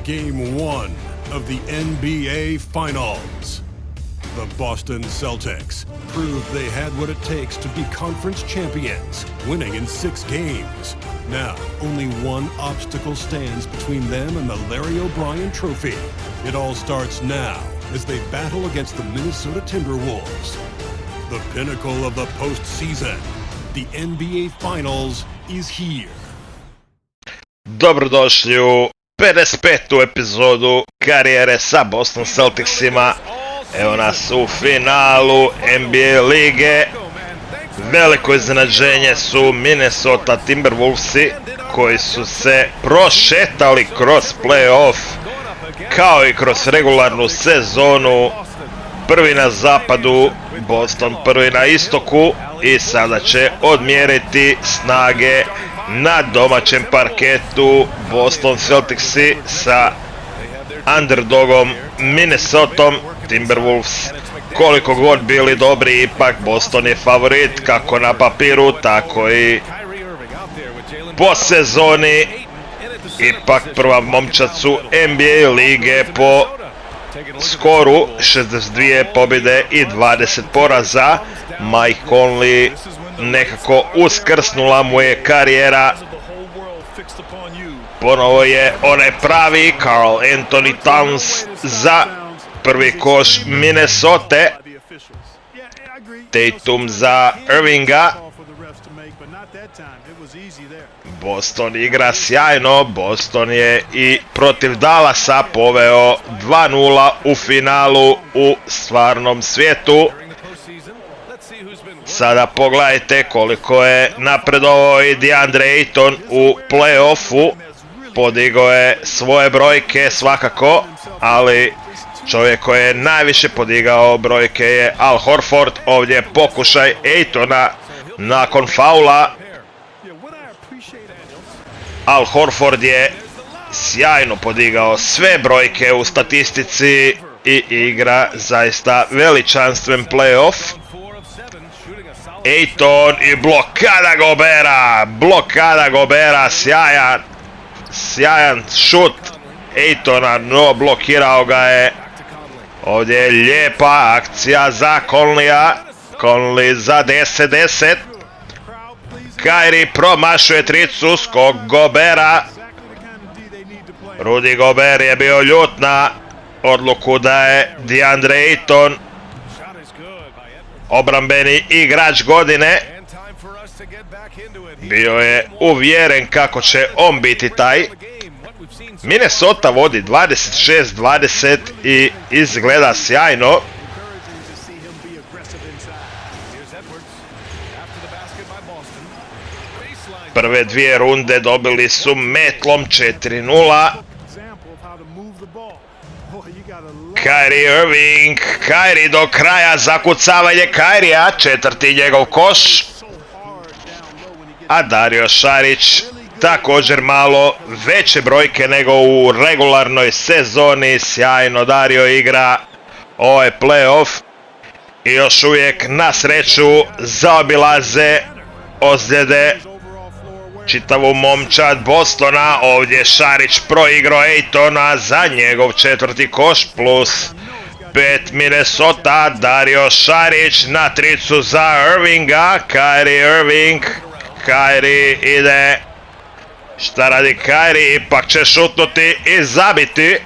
Game 1 of the NBA Finals. The Boston Celtics proved they had what it takes to be conference champions, winning in 6 games. Now, only one obstacle stands between them and the Larry O'Brien Trophy. It all starts now as they battle against the Minnesota Timberwolves. The pinnacle of the postseason, the NBA Finals, is here. Dobrodošli u 55. epizodu karijere sa Boston Celticsima. Evo nas u finalu NBA lige. Veliko iznenađenje su Minnesota Timberwolvesi koji su se prošetali kroz playoff kao i kroz regularnu sezonu. Prvi na zapadu, Boston prvi na istoku i sada će odmjeriti snage na domaćem parketu. Boston Celticsi sa underdogom Minnesotom. Timberwolves, koliko god bili dobri, ipak Boston je favorit kako na papiru, tako i po sezoni. Ipak prva momčad su NBA lige po skoru, 62 pobjede i 20 poraza. Mike Conley, nekako uskrsnula mu je karijera. Ponovo je onaj pravi Karl Anthony Towns za prvi koš Minnesota. Tatum za Irvinga. Boston igra sjajno. Boston je i protiv Dallasa poveo 2-0 u finalu u stvarnom svijetu. Sada pogledajte koliko je napredovao i DeAndre Ayton u play-offu. Podigao je svoje brojke svakako, ali čovjek koji je najviše podigao brojke je Al Horford. Ovdje pokušaj Aytona nakon faula. Al Horford je sjajno podigao sve brojke u statistici i igra zaista veličanstven playoff. Ayton i blokada Gobera, sjajan šut Aytona, no blokirao ga je. Ovdje je lijepa akcija za Conleya. Conley za 10-10. Kyrie promašuje tricu, skok Gobera. Rudy Gobert je bio ljut na odluku da je DeAndre Ayton obrambeni igrač godine. Bio je uvjeren kako će on biti taj. Minnesota vodi 26-20 i izgleda sjajno. Prve dvije runde dobili su metlom 4-0. Kyrie Irving, Kyrie do kraja, zakucavanje Kyriea, četvrti njegov koš. A Dario Šarić također malo veće brojke nego u regularnoj sezoni. Sjajno Dario igra ovaj playoff i još uvijek na sreću zaobilaze ozljede čitavu momčad Bostona. Ovdje Šarić proigrao Aytona za njegov četvrti koš plus 5 Minnesota. Dario Šarić na tricu za Irvinga. Kyrie Irving. Kyrie ide. Šta radi Kyrie? Ipak će šutnuti i zabiti.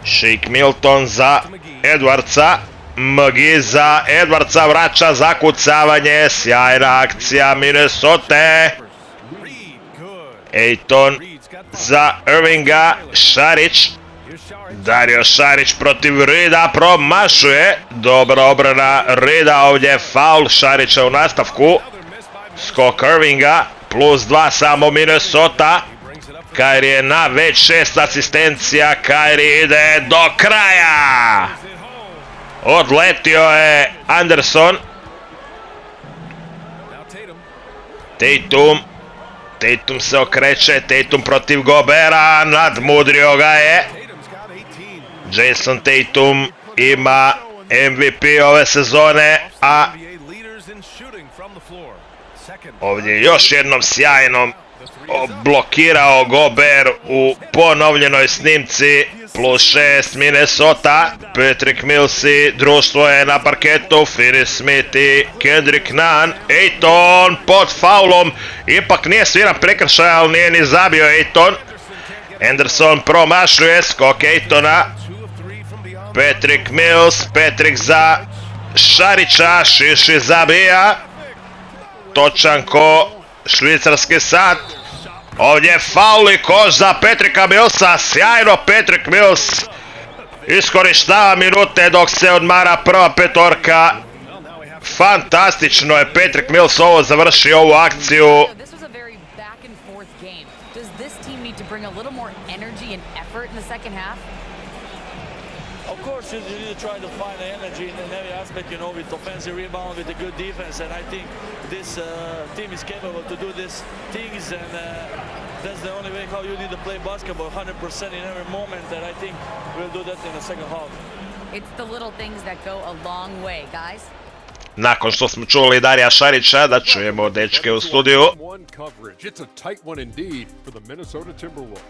Shake Milton za Edwardsa. McGee za Edwardsa, vraća zakucavanje. Sjajna akcija Minnesota. Ayton za Irvinga. Šarić. Dario Šarić protiv Rida, promašuje. Dobra obrana Rida, ovdje faul Šarića u nastavku. Skok Irvinga, plus 2 samo Minnesota. Kyrie je na već 6 asistencija. Kyrie ide do kraja. Odletio je Anderson. Tatum se okreće. Tatum protiv Gobera. Nadmudrio ga je. Jason Tatum ima MVP ove sezone, a Ovdje još jednom sjajnom blokirao Gober u ponovljenoj snimci. +6 Minnesota. Patrick Millsi, društvo je na parketu. Finney Smith i Kendrick Nunn. Ayton pod faulom. Ipak nije sviran prekršaj, ali nije ni zabio Ayton. Anderson promašuje skok Aytona. Patrick Mills, Patrick za Šarića, Šiši zabija. Točan ko švicarski sat. Ovdje faul i koš za Patricka Millsa, sjajno Patrick Mills iskorištava minute dok se odmara prva petorka. Fantastično je Patrick Mills ovo završio ovu akciju. Of course, you need to try to find the energy in every aspect, you know, with offensive rebound, with a good defense, and I think this team is capable to do these things, and that's the only way how you need to play basketball, 100% in every moment, and I think we'll do that in the second half. It's the little things that go a long way, guys. Nakon što smo čuli Darija Šarića, da čujemo dečke u studiju. It's a tight one indeed for the Minnesota Timberwolves.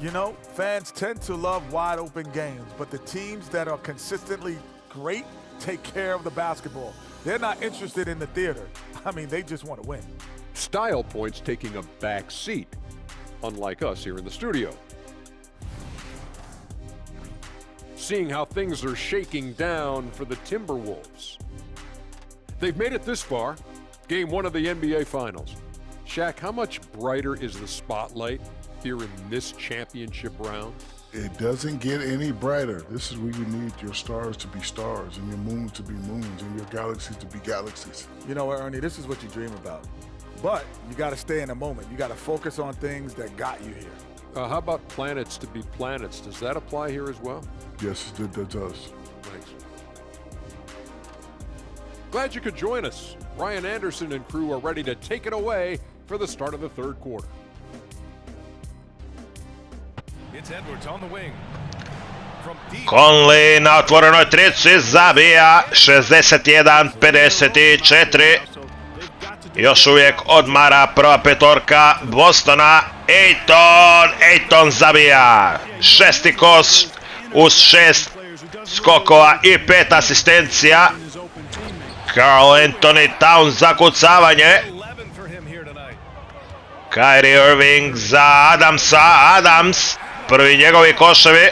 You know, fans tend to love wide open games, but the teams that are consistently great take care of the basketball. They're not interested in the theater. I mean, they just want to win. Style points taking a back seat, unlike us here in the studio. Seeing how things are shaking down for the Timberwolves. They've made it this far, game 1 of the NBA Finals. Shaq, how much brighter is the spotlight here in this championship round? It doesn't get any brighter. This is where you need your stars to be stars and your moons to be moons and your galaxies to be galaxies. You know what, Ernie, this is what you dream about. But you got to stay in the moment. You got to focus on things that got you here. How about planets to be planets? Does that apply here as well? Yes, it does. Thanks. Glad you could join us. Ryan Anderson and crew are ready to take it away for the start of the third quarter. Conley na otvorenoj trici zabija 61-54. Još uvijek odmara prva petorka Bostona. Ayton zabija. 6. koš uz 6 skokova i 5 asistencija. Karl Anthony Towns za kucavanje. Kyrie Irving za Adamsa. Adams, prvi njegovi koševi.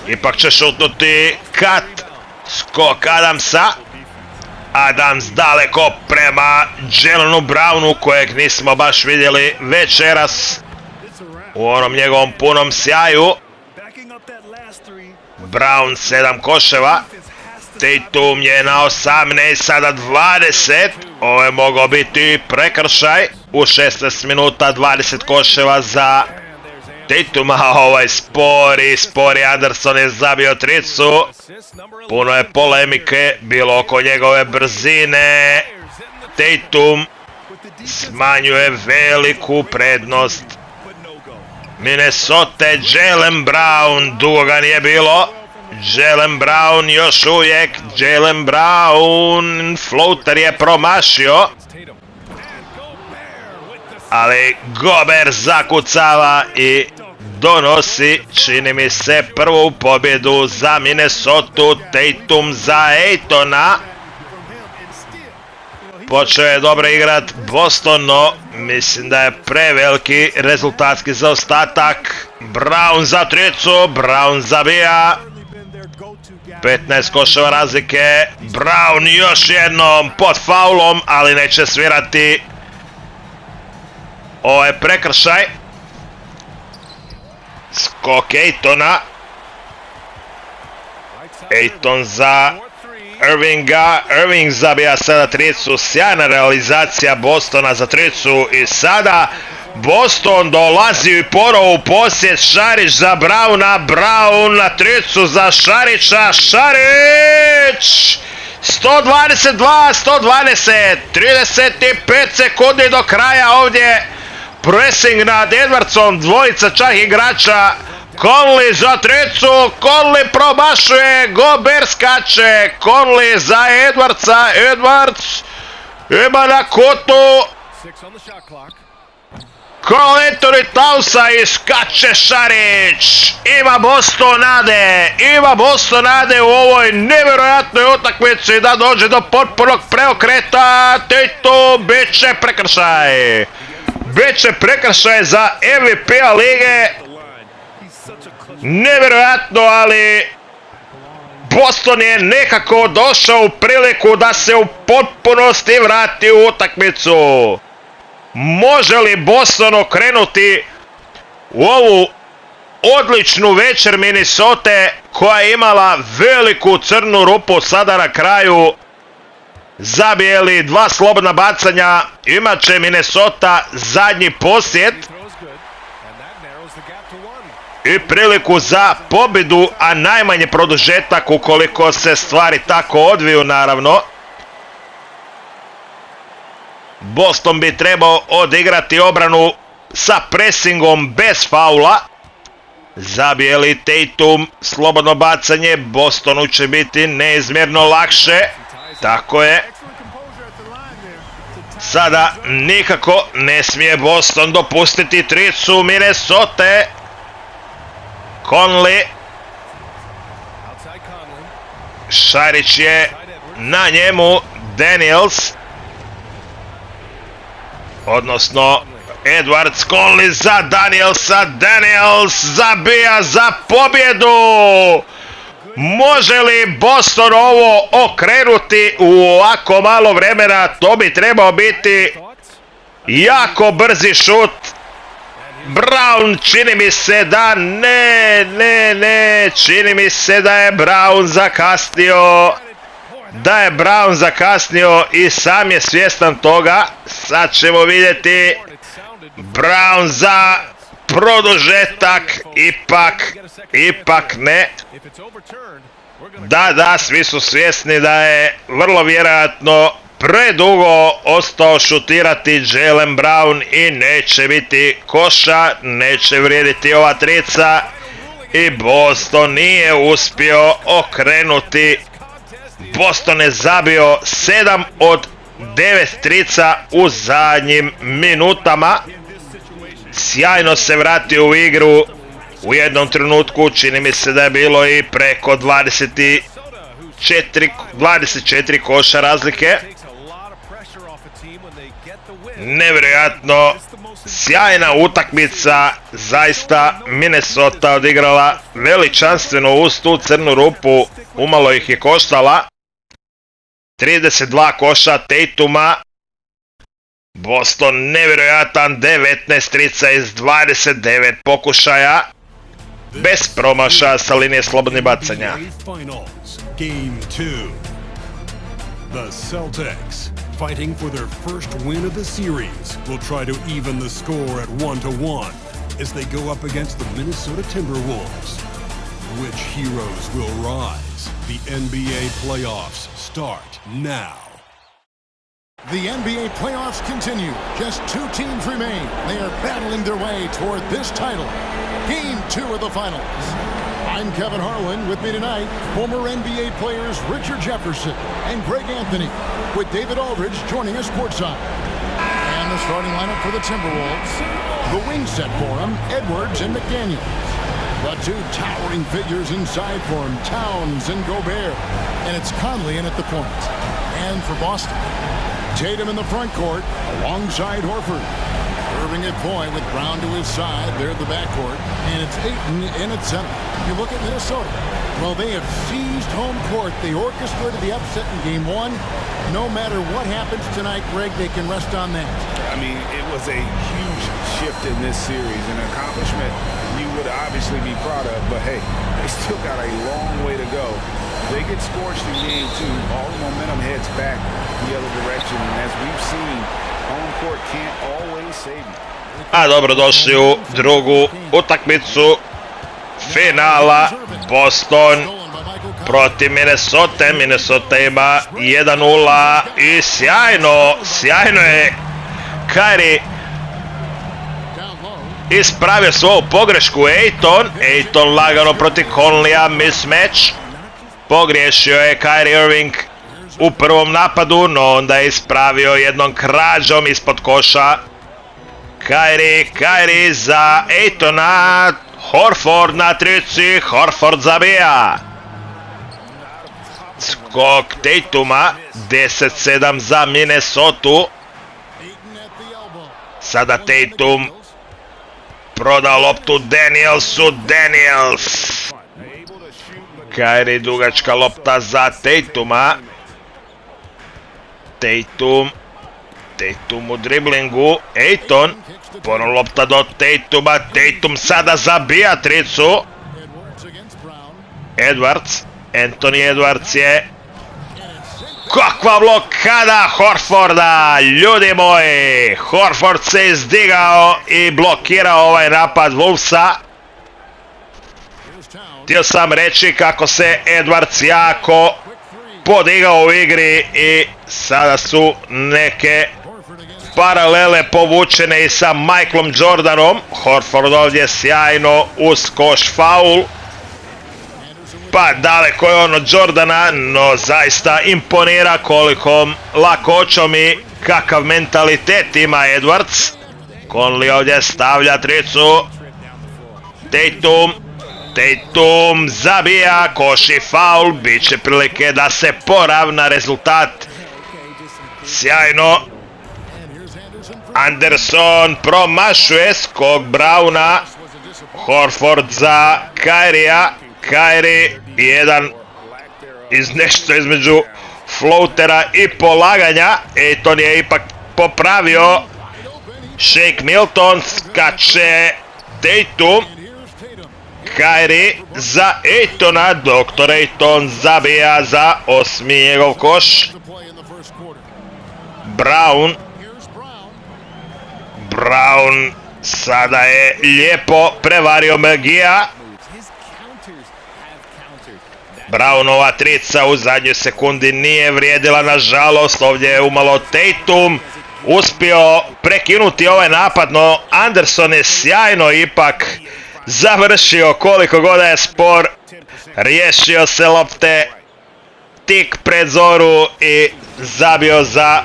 Ipak će šutnuti kat. Skok Adamsa. Adams daleko prema Jelenu Brownu kojeg nismo baš vidjeli večeras u onom njegovom punom sjaju. Brown 7 koševa. Tatum je na 18, sada 20. Ovo je mogao biti prekršaj. U 16 minuta 20 koševa za Tatuma. Ovaj spori Anderson je zabio tricu. Puno je polemike bilo oko njegove brzine. Tatum smanjuje veliku prednost Minnesota. Jaylen Brown, dugo ga nije bilo. Jaylen Brown još uvijek. Jaylen Brown, floater je promašio. Ali Gober zakucava i donosi, čini mi se, prvu pobjedu za Minnesota. Tatum za Aytona. Počeo je dobro igrat Boston, no mislim da je preveliki rezultatski zaostatak. Brown za tricu, Brown zabija. 15 koševa razlike. Brown još jednom pod faulom, ali neće svirati. Ovo je prekršaj. Skok Aytona. Ayton za Irvinga. Irving zabija sada tricu. Sjajna realizacija Bostona za tricu. I sada Boston dolazi ponovo u posjed. Šarić za Browna. Brown na tricu za Šarića. Šarić! 122-120. 35 sekundi do kraja ovdje. Pressing nad Edwardsom. Dvojica čak igrača Conley za tricu, Conley promašuje, Gobert skače, Conley za Edwardsa, Edwards ima na kutu, Karl Anthony Townsa i skače Šarić, ima Boston nade u ovoj nevjerojatnoj utakmici da dođe do potpunog preokreta, Tatum, bit će prekršaj za MVP-a lige. Nevjerojatno, ali Boston je nekako došao u priliku da se u potpunosti vrati u utakmicu. Može li Boston okrenuti u ovu odličnu večer Minnesota koja je imala veliku crnu rupu sada na kraju? Zabije li 2 slobodna bacanja, imat će Minnesota zadnji posjed i priliku za pobjedu, a najmanje produžetak ukoliko se stvari tako odviju, naravno. Boston bi trebao odigrati obranu sa presingom bez faula. Zabije li Tatum slobodno bacanje, Bostonu će biti neizmjerno lakše. Tako je. Sada nikako ne smije Boston dopustiti tricu Minnesota. Conley. Šarić je na njemu, Daniels. Odnosno Edwards, Conley za Danielsa, Daniels zabija za pobjedu! Može li Boston ovo okrenuti u ovako malo vremena? To bi trebao biti jako brzi šut. Brown, čini mi se da ne, čini mi se da je Brown zakasnio i sam je svjestan toga. Sad ćemo vidjeti. Brown za produžetak, ipak ne. Da, svi su svjesni da je vrlo vjerojatno predugo ostao šutirati Jaylen Brown i neće biti koša, neće vrijediti ova trica i Boston nije uspio okrenuti. Boston je zabio 7 od 9 trica u zadnjim minutama. Sjajno se vratio u igru u jednom trenutku, čini mi se da je bilo i preko 24 koša razlike. Nevjerojatno, sjajna utakmica, zaista Minnesota odigrala veličanstveno uz tu crnu rupu, umalo ih je koštala. 32 koša Tatuma, Boston nevjerojatan 19 trica iz 29 pokušaja, bez promašaja sa linije slobodnih bacanja. Game 2. The Celtics, fighting for their first win of the series, will try to even the score at 1-1 as they go up against the Minnesota Timberwolves. Which heroes will rise? The NBA playoffs start now. The NBA playoffs continue. Just 2 teams remain. They are battling their way toward this title. Game 2 of the finals. I'm Kevin Harlan. With me tonight, former NBA players Richard Jefferson and Greg Anthony, with David Aldridge joining us courtside. And the starting lineup for the Timberwolves. The wing set for them, Edwards and McDaniels. The 2 towering figures inside for him, Towns and Gobert. And it's Conley in at the point. And for Boston, Tatum in the front court alongside Horford. Irving at point with Brown to his side. They're at the backcourt. And it's Ayton in at center. You look at Minnesota. Well, they have seized home court. They orchestrated the upset in Game 1. No matter what happens tonight, Greg, they can rest on that. I mean, it was a huge shift in this series, an accomplishment you would obviously be proud of, but hey, they still got a long way to go. They get scorched in Game 2, all the momentum heads back the other direction, and as we've seen, home court can't always save you. A dobrodošli u drugu utakmicu finala. Boston protiv Minnesota. Minnesota ima 1-0 i sjajno je Kyrie ispravio svoju pogrešku Ayton lagano protiv Conleya, mismatch. Pogriješio je Kyrie Irving u prvom napadu, no onda je ispravio jednom krađom ispod koša. Kyrie za Aytona, Horford na trici, Horford zabija. Skok Tatuma, 10-7 za Minnesotu. Sada Tatum proda loptu Daniels. Kyrie dugačka lopta za Tatuma. Tatum u driblingu, Ayton, ponovno lopta do Tatuma, Tatum sada zabija tricu. Anthony Edwards je... Kakva blokada Horforda, ljudi moji! Horford se izdigao i blokirao ovaj napad Wolvesa. Htio sam reći kako se Edwards jako podigao u igri i sada su neke paralele povučene i sa Michaelom Jordanom. Horford ovdje sjajno uz koš faul. Pa daleko je on od Jordana, no zaista imponira kolikom lakoćom i kakav mentalitet ima Edwards. Conley ovdje stavlja tricu. Tatum zabija, koš i faul, bit će prilike da se poravna rezultat. Sjajno. Anderson promašuje skok Browna. Horford za Kyriea. Kyrie jedan nešto između floatera i polaganja. Ayton je ipak popravio. Shake Milton, skače Tatum. Kyrie za Aytona, Dr. Ayton zabija za 8. njegov koš. Brown sada je lijepo prevario Magija. Brownova trica u zadnjoj sekundi nije vrijedila, nažalost. Ovdje je umalo Tatum uspio prekinuti ovaj napad, no Anderson je sjajno ipak završio, koliko god je spor. Riješio se lopte tik pred zoru i zabio za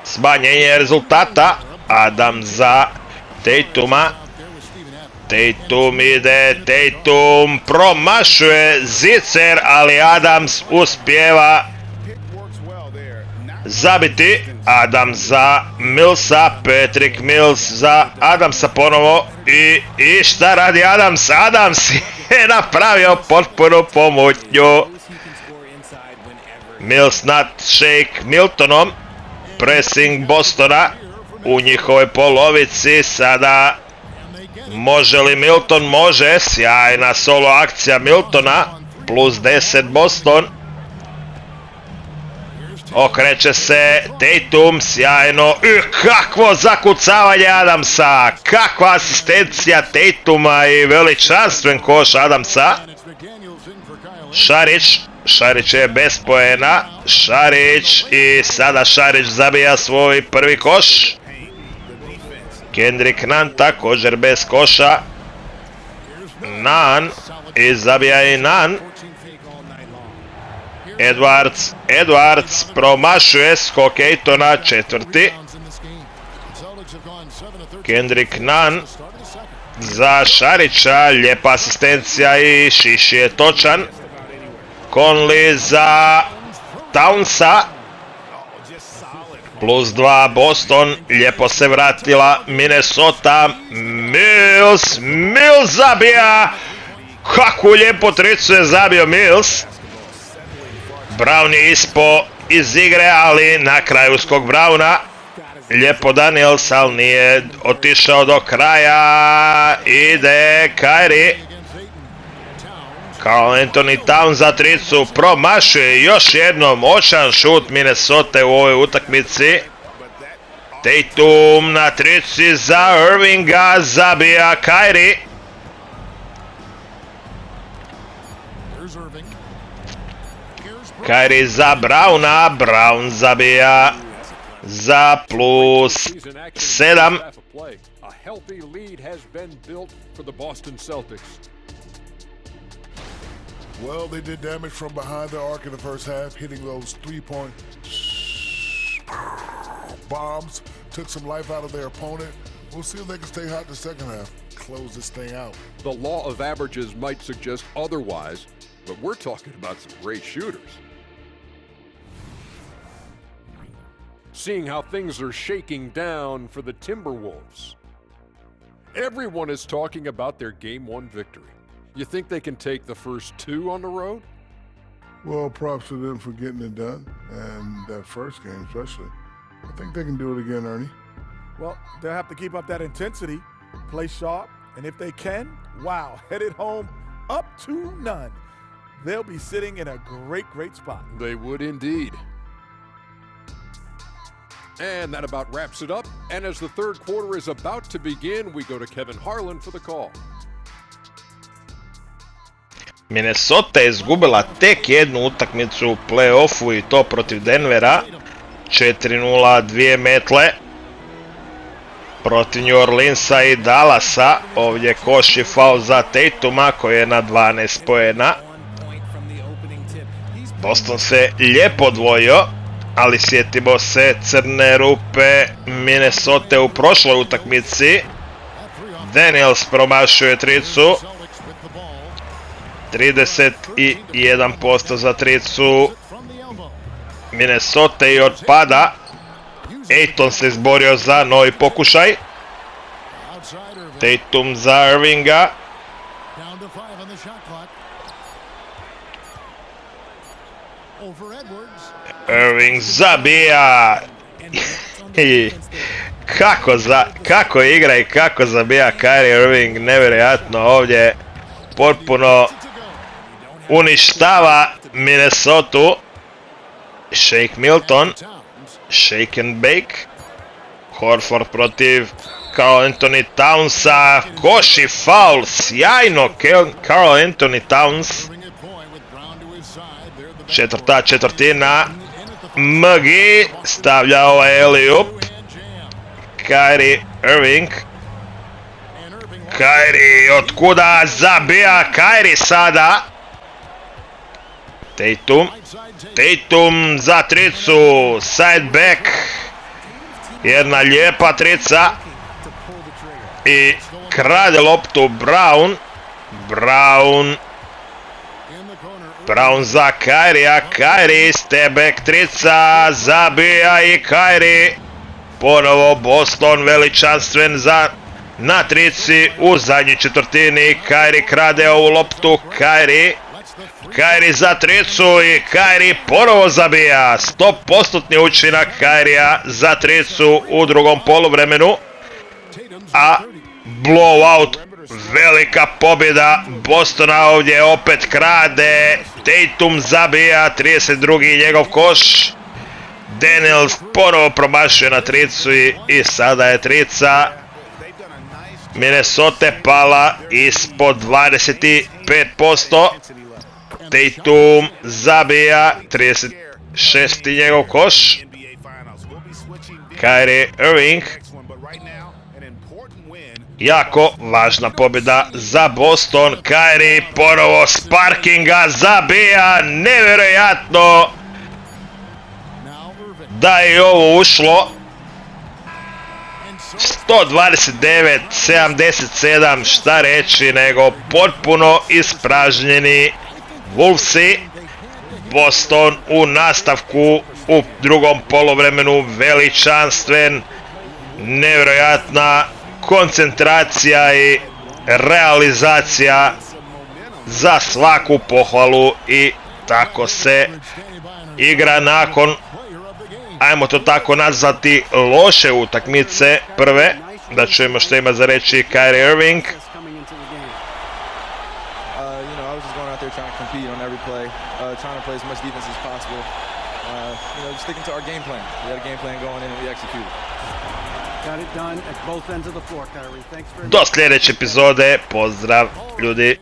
smanjenje rezultata. Adams za Tatuma. Tatum promašuje zicer, ali Adams uspijeva zabiti. Adams za Millsa, Patrick Mills za Adamsa ponovo. I šta radi Adams? Adams je napravio potpunu pomutnju. Mills nad Shake Miltonom. Pressing Bostona u njihovoj polovici. Sada može li Milton? Može. Sjajna solo akcija Miltona. Plus 10 Boston. Okreće se Tatum, sjajno. Kakvo zakucavanje Adamsa. Kakva asistencija Tatuma i veličanstven koš Adamsa. Šarić je bez poena. I sada Šarić zabija svoj prvi koš. Kendrick Nunn također bez koša. Nunn i zabija i Nunn. Edwards promašuje skok Aytona, 4. Kendrick Nunn za Šarića, lijepa asistencija i Šiši je točan. Conley za Townsa. Plus 2 Boston, lijepo se vratila Minnesota. Mills zabija. Kakvu lijepo tricu je zabio Mills. Brown je ispo iz igre, ali na kraju skok Browna. Lijepo Daniels, ali nije otišao do kraja. Ide Kyrie. Karl Anthony Towns za tricu promašuje još jednom moćan šut Minnesota u ovoj utakmici. Tatum na trici za Irvinga, zabija Kyrie. Kyrie za Browna, Brown zabija za plus 7. A healthy lead has been built for the Boston Celtics. Well, they did damage from behind the arc in the first half, hitting those three-point bombs, took some life out of their opponent. We'll see if they can stay hot in the second half, close this thing out. The law of averages might suggest otherwise, but we're talking about some great shooters. Seeing how things are shaking down for the Timberwolves. Everyone is talking about their Game 1 victory. You think they can take the first two on the road? Well, props to them for getting it done, and that first game especially. I think they can do it again, Ernie. Well, they'll have to keep up that intensity, play sharp, and if they can, wow, headed home up 2-0. They'll be sitting in a great, great spot. They would indeed. And that about wraps it up. And as the third quarter is about to begin, we go to Kevin Harlan for the call. Minnesota je izgubila tek jednu utakmicu u play-offu i to protiv Denvera. 4-0, 2 metle. Protiv New Orleansa i Dallasa. Ovdje koš i faul za Tatuma koji je na 12 poena. Boston se lijepo odvojio, ali sjetimo se crne rupe Minnesota u prošloj utakmici. Daniels promašio je tricu. 31% za tricu Minnesota i otpada. Ayton se izborio za novi pokušaj. Tatum za Irvinga. Irving zabija. Kako igra i kako zabija Kyrie Irving, nevjerojatno ovdje. Potpuno uništava Minnesotu. Shake Milton. Shake and bake. Horford protiv Karl Anthony Townsa. Koš i faul. Sjajno Karl Anthony Towns. Četvrta četvrtina. McGee stavlja ovaj alley-oop. Kyrie Irving. Kyrie otkuda zabija. Kyrie sada. Tatum za tricu. Side back. Jedna lijepa trica. I krade loptu Brown. Brown za Kyrie. Kyrie step back trica. Zabija i Kyrie. Ponovo Boston veličanstven na trici u zadnjoj četvrtini. Kyrie krade ovu loptu. Kyrie za tricu i Kyrie ponovo zabija. 100% učinak Kyriea za tricu u drugom poluvremenu. A blowout, velika pobjeda Bostona ovdje opet krade. Tatum zabija, 32. njegov koš. Daniels ponovo promašuje na tricu i sada je trica Minnesota pala ispod 25%. Tatum zabija, 36. njegov koš. Kyrie Irving. Jako važna pobjeda za Boston. Kyrie ponovo s parkinga zabija, nevjerojatno da je ovo ušlo. 129-77, šta reći nego potpuno ispražnjeni Wolvesi. Boston u nastavku u drugom poluvremenu veličanstven, nevjerojatna koncentracija i realizacija za svaku pohvalu i tako se igra nakon, ajmo to tako nazvati, loše utakmice prve. Da čujemo što ima za reći Kyrie Irving. Trying to play as much defense as possible. Sticking to our game plan. We had a game plan going in and we executed. Got it done at both ends of the floor, Kyrie. Thanks very much. Do sljedeće epizode. Pozdrav ljudi.